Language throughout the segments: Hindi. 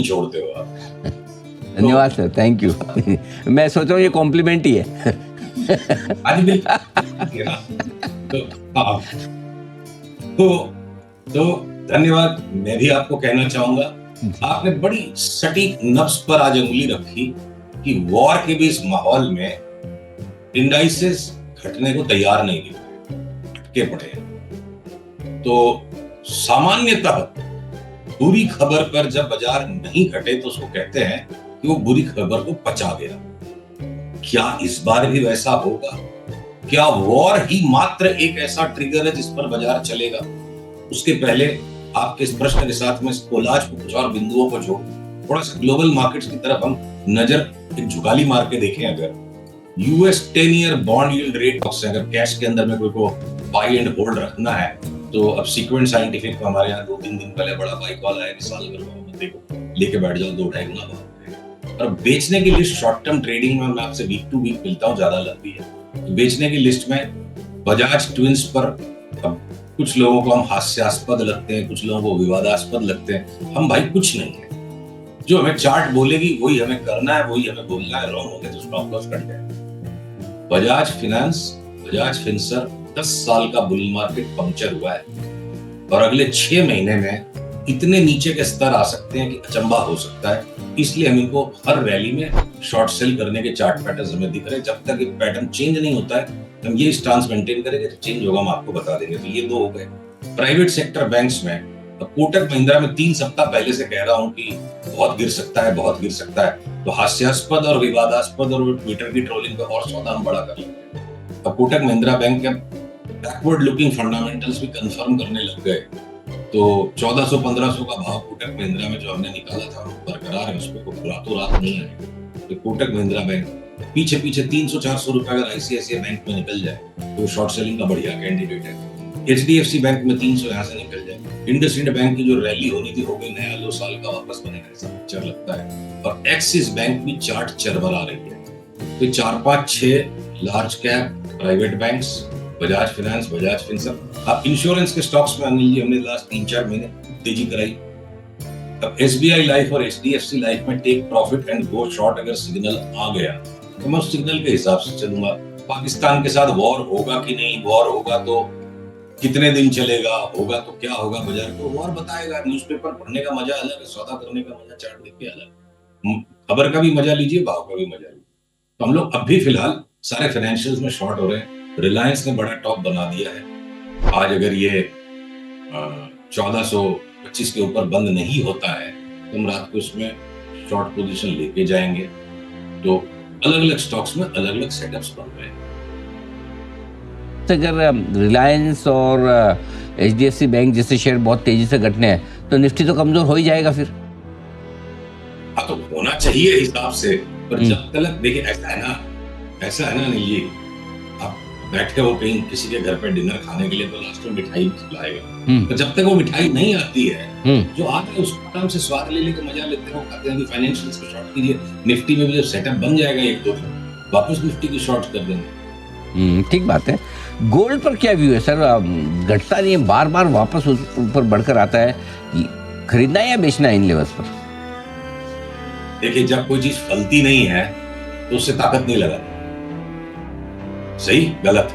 छोड़ते हो आप। धन्यवाद सर, थैंक यू। मैं सोच रहा हूँ ये कॉम्प्लीमेंट ही है। आज भी तो हाँ, तो धन्यवाद। मैं भी आपको कहना चाहूंगा, आपने बड़ी सटीक नब्ज पर आज उंगली रखी कि वॉर के भी इस माहौल में इंडाइसेस घटने को तैयार नहीं दिख रहे, अटके पड़े हैं। तो सामान्यतः बुरी खबर पर जब बाजार नहीं घटे तो उसको कहते हैं कि वो बुरी खबर को पचा गया। क्या इस बार भी वैसा होगा? क्या वॉर ही मात्र एक ऐसा ट्रिगर है जिस पर बाजार चलेगा? उसके पहले आपके इस प्रश्न के साथ में इस कोलाज को कुछ और बिंदुओं को जोड़ थोड़ा सा ग्लोबल मार्केट्स की तरफ हम नजर एक झुकाली मार के देखें। अगर US 10 year bond yield rate अगर कैश के अंदर में कोई को बाई एंड होल्ड रखना है तो अब सीक्वेंट साइंटिफिक को हमारे यहाँ 2-3 दिन पहले बड़ा बाई कॉल आया, मिसाल अगर देखो लेके बैठ जाओ 2-2.5 गुना भाव। और बेचने की लिस्ट शॉर्ट टर्म ट्रेडिंग में मैं आपसे वीक टू वीक मिलता हूँ, ज्यादा लंबी है। तो बेचने की लिस्ट में बजाज ट्विंस पर अब कुछ लोगों को हम हास्यास्पद लगते हैं, कुछ लोगों को विवादास्पद लगते हैं। हम भाई कुछ नहीं है, जो हमें चार्ट बोलेगी वही हमें करना है, वही हमें बोलना है। रॉन्ग हो गए तो स्टॉप लॉस कट जाए। बजाज फिनांस, बजाज फिनसर 10 साल का बुल मार्केट पंक्चर हुआ है और अगले 6 महीने में इतने नीचे के स्तर आ सकते हैं कि अचंबा हो सकता है। इसलिए हम इनको हर रैली में शॉर्ट सेल करने के चार्ट पैटर्न हमें दिख रहे हैं। जब तक ये पैटर्न चेंज नहीं होता है हम ये स्टांस मेंटेन करेंगे, तो चेंज होगा हम आपको बता देंगे। तो ये 2 हो गए। प्राइवेट सेक्टर बैंक्स में कोटक महिंद्रा में 3 सप्ताह पहले से कह रहा हूं कि बहुत गिर सकता है, बहुत गिर सकता है। तो हास्यास्पद और विवादास्पद और ट्विटर की ट्रोलिंग का और सौदा हम बड़ा कर लेंगे। अब कोटक महिंद्रा बैंक के बैकवर्ड लुकिंग फंडामेंटल्स भी कंफर्म करने लग गए। तो 1400-1500 का भाव कोटक महिंद्रा में जो हमने निकाला था बरकरार है, उसको रातों रात नहीं है। तो कोटक महिंद्रा बैंक पीछे 300-400 रुपए अगर आईसीआईसीआई बैंक में निकल जाए तो शॉर्ट सेलिंग का बढ़िया कैंडिडेट है। एचडीएफसी बैंक में 300 यहाँ से निकल जाए। इंडसइंड बैंक की जो रैली होनी थी हो गई, नया 2 साल का वापस बनेगा ऐसा पिक्चर लगता है। और एक्सिस बैंक भी चार्ट चरमरा रही है। तो 4-5-6 large cap private banks, Bajaj Finance, Bajaj Finserv. अब इंश्योरेंस के स्टॉक्स में अनिल जी हमने लास्ट 3-4 महीने तेजी कराई। अब एसबीआई लाइफ और एचडीएफसी लाइफ में take profit and go short अगर सिग्नल आ गया तो मैं उस सिग्नल के हिसाब से चलूंगा। पाकिस्तान के साथ वॉर होगा कि नहीं, वॉर होगा तो कितने दिन चलेगा, होगा तो क्या होगा, बाजार को वॉर बताएगा। न्यूज़पेपर पढ़ने का मजा अलग है, सौदा करने का मजा चार्ट देख के अलग। खबर का भी मजा लीजिए, भाव का भी मजा लीजिए। तो हम लोग अब भी फिलहाल सारे फाइनेंशियल्स में शॉर्ट हो रहे हैं। रिलायंस ने बड़ा टॉप बना दिया है। आज अगर ये 1425 के ऊपर बंद नहीं होता है तो हम रात को इसमें शॉर्ट पोजीशन लेके जाएंगे। तो अलग अलग स्टॉक्स में अलग अलग सेटअप्स बन रहे हैं। अगर रिलायंस और एचडीएफसी बैंक जैसे शेयर बहुत तेजी से घटने हैं तो निफ्टी तो कमजोर हो ही जाएगा फिर। हाँ तो होना चाहिए हिसाब से, पर जब तक देखिए ऐसा है ना अनिल जी, आप बैठे हो कहीं किसी के घर पे डिनर खाने के लिए तो लास्ट में मिठाई खिलाएगा। तो जब तक वो मिठाई नहीं आती है जो आता है उसको आराम से स्वाद ले लेके मजा लेते हो, खाते हैं। फाइनेंशियल्स को शॉर्ट कीजिए, निफ्टी में भी जब सेटअप बन जाएगा 1-2 दिन वापस निफ्टी की शॉर्ट कर देंगे। ठीक बात है। गोल्ड पर क्या व्यू है सर? घटता नहीं है, बार बार वापस ऊपर बढ़कर आता है। खरीदना है या बेचना है इन लेवल्स पर? देखिए जब कोई चीज फलती नहीं है तो उससे ताकत नहीं लगाती। सही गलत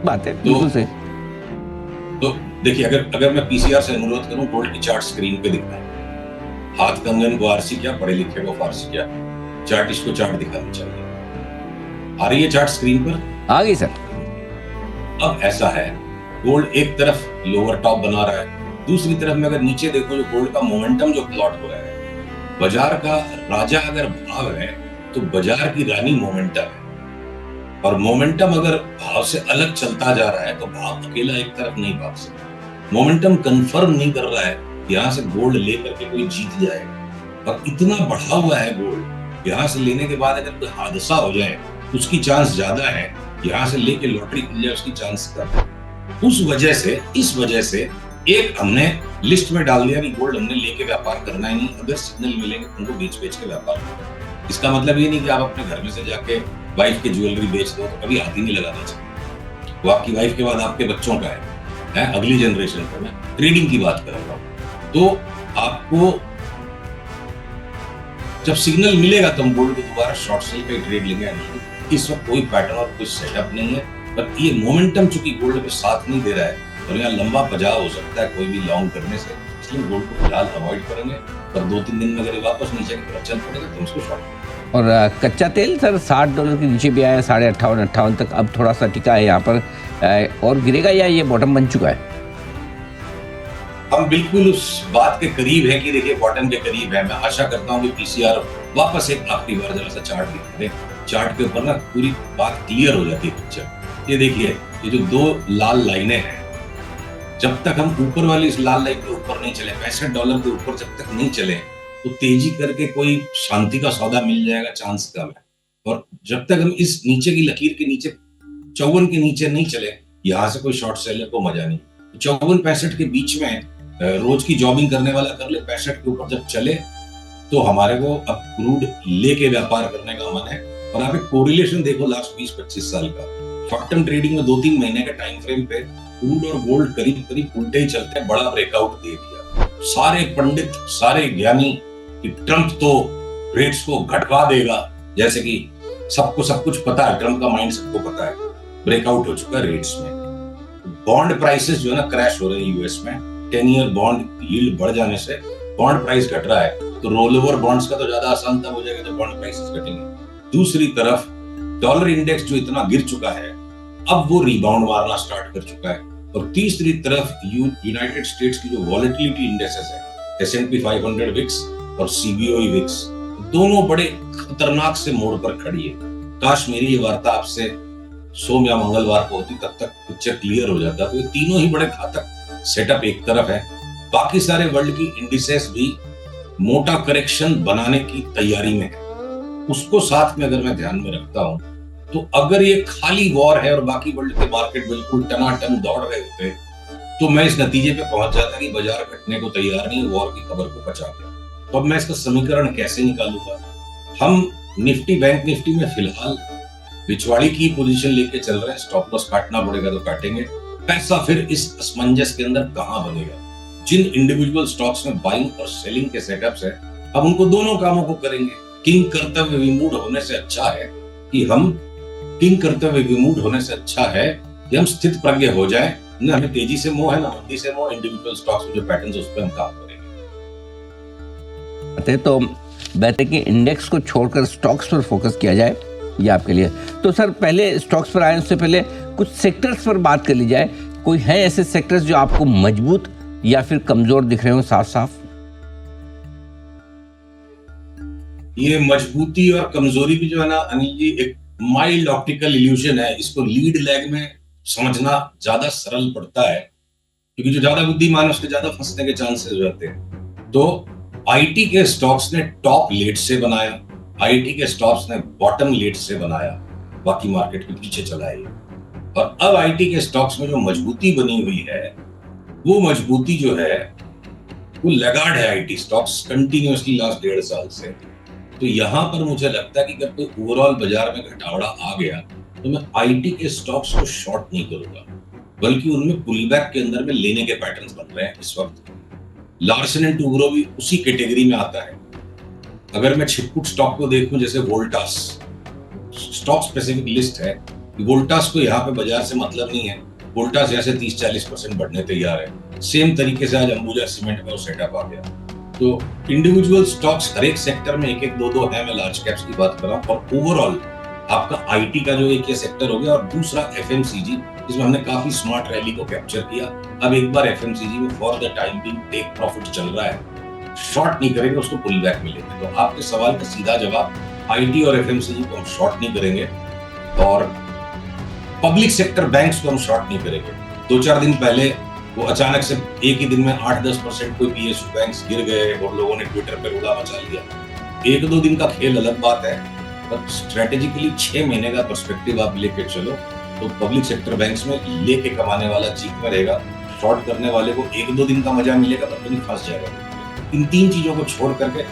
बात है, बिल्कुल सही। तो देखिए अगर मैं पीसीआर से अनुरोध करूं, गोल्ड की चार्ट स्क्रीन पे दिखा है। हाथ कंगन को आरसी क्या, पढ़े लिखे को फारसी क्या, चार्ट इसको चार्ट दिखानी चाहिए। आ रही है चार्ट स्क्रीन पर? आ गई सर। अब ऐसा है, गोल्ड एक तरफ लोअर टॉप बना रहा है, दूसरी तरफ में अगर नीचे देखो जो गोल्ड का मोमेंटम जो प्लॉट हो रहा है, बाजार का राजा अगर भाव है तो बाजार की रानी मोमेंटम है। और मोमेंटम अगर भाव से अलग चलता जा रहा है तो भाव अकेला एक तरफ नहीं भाग सकता। मोमेंटम कंफर्म नहीं कर रहा है यहां से गोल्ड लेकर के कोई जीत जाएगा। और इतना बढ़ा हुआ है गोल्ड, यहां से लेने के बाद अगर कोई हादसा हो जाए उसकी चांस ज्यादा है, यहां से लेके लॉटरी खुल जाए उसकी चांस कम है। इस वजह से एक हमने लिस्ट में डाल दिया कि गोल्ड हमने लेके व्यापार करना ही नहीं, अगर सिग्नल मिलेंगे उनको बेच के व्यापार करना। इसका मतलब ये नहीं कि आप अपने घर में से जाके वाइफ की ज्वेलरी बेच दो, तो कभी हाथ ही नहीं लगाना चाहिए। वो आपकी वाइफ के बाद आपके बच्चों का है अगली जनरेशन का। मैं ट्रेडिंग की बात कर रहा हूँ। तो आपको जब सिग्नल मिलेगा तो हम गोल्ड को दोबारा शॉर्ट सेल पे ट्रेड लेंगे। नहीं, इस वक्त कोई पैटर्न और कोई सेटअप नहीं है, पर ये मोमेंटम चूंकि गोल्ड पे साथ नहीं दे रहा है और यहाँ लंबा बचाव हो सकता है कोई भी लॉन्ग करने से, इसलिए गोल्ड को फिलहाल अवॉइड करेंगे। पर 2-3 दिन में अगर ये वापस नीचे की तरफ चल पड़ेगा तो उसको शॉर्ट। और कच्चा तेल सर $60 के नीचे भी आया है, 58 तक अब थोड़ा सा टिका है यहाँ पर, और गिरेगा या ये बॉटम बन चुका है? हम बिल्कुल उस बात के करीब है कि देखिए बॉटम के करीब है। मैं आशा करता हूँ कि पीसीआर वापस एक आखिरी बार जरा सा चार्ट दिखा दे, चार्ट के ऊपर ना पूरी बात क्लियर हो जाती है पिक्चर। ये देखिए, ये जो 2 लाल लाइनें हैं, जब तक हम ऊपर वाली इस लाल लाइन के ऊपर नहीं चले, $65 के ऊपर जब तक नहीं चले, तो तेजी करके कोई शांति का सौदा मिल जाएगा, चांस कम है। और जब तक हम इस नीचे की लकीर के नीचे 54 के नीचे नहीं चले, यहां से कोई शॉर्ट सेलर को मजा नहीं। 54-65 के बीच में रोज की जॉबिंग करने वाला कर ले, 65 के ऊपर जब चले तो हमारे को अब क्रूड लेके व्यापार करने का मन है। और आप एक कोरिलेशन देखो लास्ट 20-25 साल का, शॉर्ट टर्म ट्रेडिंग में 2-3 महीने के टाइम फ्रेम पे क्रूड और गोल्ड करीब करीब उल्टे ही चलते हैं, बड़ा ब्रेकआउट दे दिया। सारे पंडित, सारे ज्ञानी कि ट्रंप तो रेट्स को घटवा देगा, जैसे कि सबको सब कुछ पता है, ट्रंप का माइंड सबको पता है, ब्रेकआउट हो चुका है रेट्स में। बॉन्ड प्राइसेस जो है ना क्रैश हो रहे हैं यूएस में, 10 ईयर बॉन्ड यील्ड बढ़ जाने से बॉन्ड प्राइस घट रहा है, तो रोल ओवर बॉन्ड्स का तो ज्यादा आसान तब हो जाएगा जब बॉन्ड प्राइसेस घटेंगे। दूसरी तरफ डॉलर इंडेक्स जो इतना गिर चुका है, अब वो रिबाउंड मारना स्टार्ट कर चुका है। और तीसरी तरफ यूनाइटेड स्टेट्स की जो वॉलेटिलिटी इंडेक्सेस है, S&P 500 विक्स और CBOE विक्स, दोनों बड़े खतरनाक से मोड़ पर खड़ी है। काश मेरी ये वार्ता आपसे सोम या मंगलवार को होती, तब तक पिक्चर क्लियर हो जाता। तो ये तीनों ही बड़े घातक सेटअप एक तरफ है, बाकी सारे वर्ल्ड की इंडिसेस भी मोटा करेक्शन बनाने की तैयारी में है। उसको साथ में अगर मैं ध्यान में रखता हूं, तो अगर ये खाली वॉर है और बाकी वर्ल्ड के मार्केट बिल्कुल टनाटन दौड़ रहे होते, तो मैं इस नतीजे पे पहुंच जाता कि बाजार घटने को तैयार नहीं, वॉर की खबर को बचा गया। तो अब मैं इसका समीकरण कैसे निकालूंगा? हम निफ्टी, बैंक निफ्टी में फिलहाल बिचवाड़ी की पोजीशन लेके चल रहे हैं, स्टॉप लॉस काटना पड़ेगा तो काटेंगे। पैसा फिर इस असमंजस के अंदर कहां बनेगा? जिन इंडिविजुअल स्टॉक्स में बाइंग और सेलिंग के सेटअप्स है, अब उनको दोनों कामों को करेंगे। किंग कर्तव्य विमूढ़ होने से अच्छा है कि हम स्थित प्रज्ञ हो जाए। न हमें तेजी से मोह है, न मंदी से मोह। इंडिविजुअल स्टॉक्स में जो पैटर्न्स उस पर हम काम करेंगे। तो बेहतर कि इंडेक्स को छोड़कर स्टॉक्स पर फोकस किया जाए, ये आपके लिए। तो सर पहले स्टॉक्स पर आए उससे पहले कुछ सेक्टर्स पर बात कर ली जाए। कोई है ऐसे सेक्टर्स जो आपको मजबूत या फिर कमजोर दिख रहे हो साफ साफ? ये मजबूती और कमजोरी भी जो है ना अनिल जी, एक माइल्ड ऑप्टिकल इल्यूजन है। इसको लीड लैग में समझना ज्यादा सरल पड़ता है, क्योंकि जो ज्यादा बुद्धिमान है उसके ज्यादा फंसने के चांसेस रहते हैं। तो आईटी के स्टॉक्स ने टॉप लेट से बनाया, आईटी के स्टॉक्स ने बॉटम लेट से बनाया, बाकी मार्केट के पीछे चला है। और अब आईटी के स्टॉक्स में जो मजबूती बनी हुई है, वो मजबूती जो है वो लगाड़ है आईटी स्टॉक्स कंटिन्यूअसली लास्ट 1.5 साल से। तो यहां पर मुझे लगता है कि अगर कोई ओवरऑल बाजार में घटावड़ा आ गया, तो मैं आईटी के स्टॉक्स को शॉर्ट नहीं करूंगा, बल्कि उनमें पुलबैक के अंदर में लेने के पैटर्न्स बन रहे हैं इस वक्त। लार्सन एंड टुब्रो भी उसी कैटेगरी में आता है। अगर मैं छिटपुट स्टॉक को देखूं, जैसे वोल्टास, स्टॉक स्पेसिफिक लिस्ट है, वोल्टास को यहाँ पे बाजार से मतलब नहीं है। वोल्टास जैसे 30-40% बढ़ने तैयार है। सेम तरीके से आज अंबुजा सीमेंट में वो सेटअप आ गया। तो इंडिविजुअल स्टॉक्स हर एक सेक्टर में 1-1, 2-2 है। मैं लार्ज कैप्स की बात कर रहा हूँ। और ओवरऑल आपका आईटी का जो एक ये सेक्टर हो गया, और दूसरा एफएमसीजी, जिसमें हमने काफी स्मार्ट रैली को कैप्चर किया। अब एक बार एफएमसीजी में for the time being take profit चल रहा है, शॉर्ट नहीं करेंगे, उसको पुल बैक मिलेंगे। तो आपके सवाल का सीधा जवाब, आईटी और एफएमसीजी को हम शॉर्ट नहीं करेंगे, और पब्लिक सेक्टर बैंक्स को हम शॉर्ट नहीं करेंगे। 2-4 दिन पहले वो अचानक से एक ही दिन में 8-10% कोई पीएसयू बैंक्स गिर गए और लोगों ने ट्विटर पर उड़ा मचा लिया। 1-2 दिन का खेल अलग बात है, पर स्ट्रेटेजिकली 6 महीने का पर्सपेक्टिव आप लेके चलो, तो पब्लिक सेक्टर बैंक्स में लेके कमाने वाला जीत में रहेगा। शॉर्ट करने वाले को 1-2 दिन का मजा मिलेगा, पर कहीं फंस जाएगा। इन 3 चीजों को छोड़ करके